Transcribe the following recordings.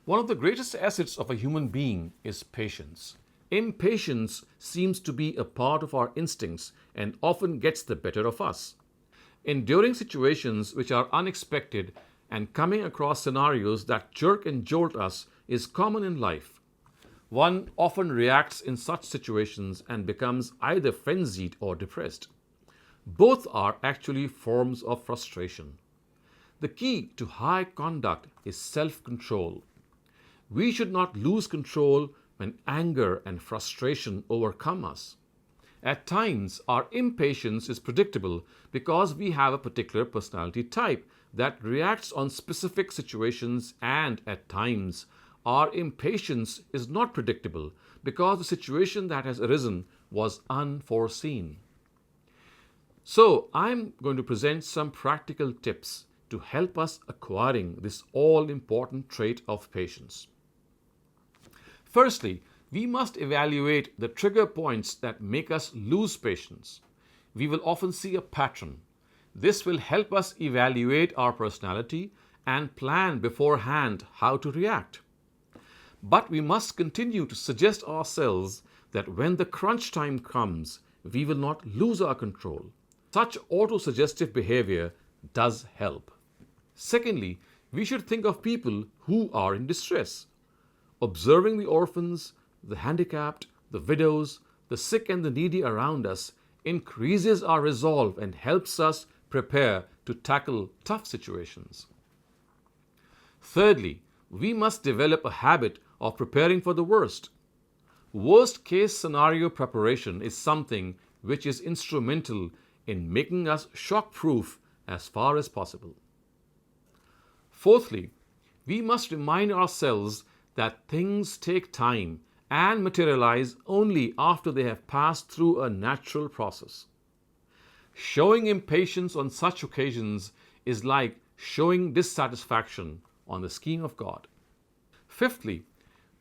One of the greatest assets of a human being is patience. Impatience seems to be a part of our instincts and often gets the better of us. Enduring situations which are unexpected and coming across scenarios that jerk and jolt us is common in life. One often reacts in such situations and becomes either frenzied or depressed. Both are actually forms of frustration. The key to high conduct is self control. We should not lose control when anger and frustration overcome us. At times, our impatience is predictable because we have a particular personality type that reacts on specific situations, and at times, our impatience is not predictable because the situation that has arisen was unforeseen. So, I'm going to present some practical tips to help us acquiring this all important trait of patience. Firstly, we must evaluate the trigger points that make us lose patience. We will often see a pattern. This will help us evaluate our personality and plan beforehand how to react. But we must continue to suggest ourselves that when the crunch time comes, we will not lose our control. Such auto-suggestive behavior does help. Secondly, we should think of people who are in distress. Observing the orphans, the handicapped, the widows, the sick and the needy around us increases our resolve and helps us prepare to tackle tough situations. Thirdly, we must develop a habit of preparing for the worst. Worst case scenario preparation is something which is instrumental in making us shock proof as far as possible. Fourthly, we must remind ourselves that things take time and materialize only after they have passed through a natural process. Showing impatience on such occasions is like showing dissatisfaction on the scheme of God. Fifthly,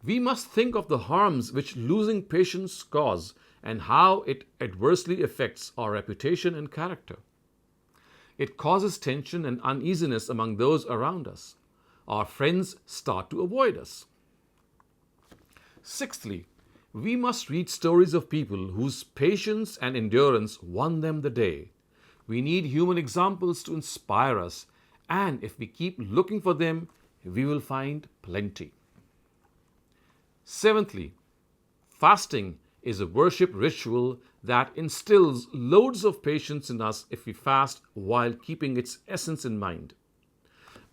we must think of the harms which losing patience cause and how it adversely affects our reputation and character. It causes tension and uneasiness among those around us. Our friends start to avoid us. Sixthly, we must read stories of people whose patience and endurance won them the day. We need human examples to inspire us, and if we keep looking for them, we will find plenty. Seventhly, fasting is a worship ritual that instills loads of patience in us if we fast while keeping its essence in mind.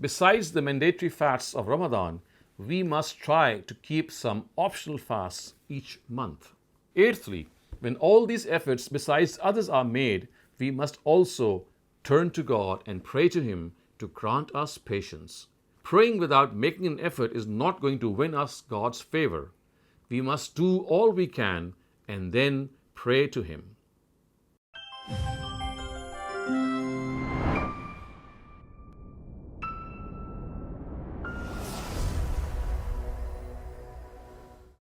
Besides the mandatory fasts of Ramadan, we must try to keep some optional fasts each month. Eighthly, when all these efforts besides others are made, we must also turn to God and pray to Him to grant us patience. Praying without making an effort is not going to win us God's favor. We must do all we can and then pray to Him.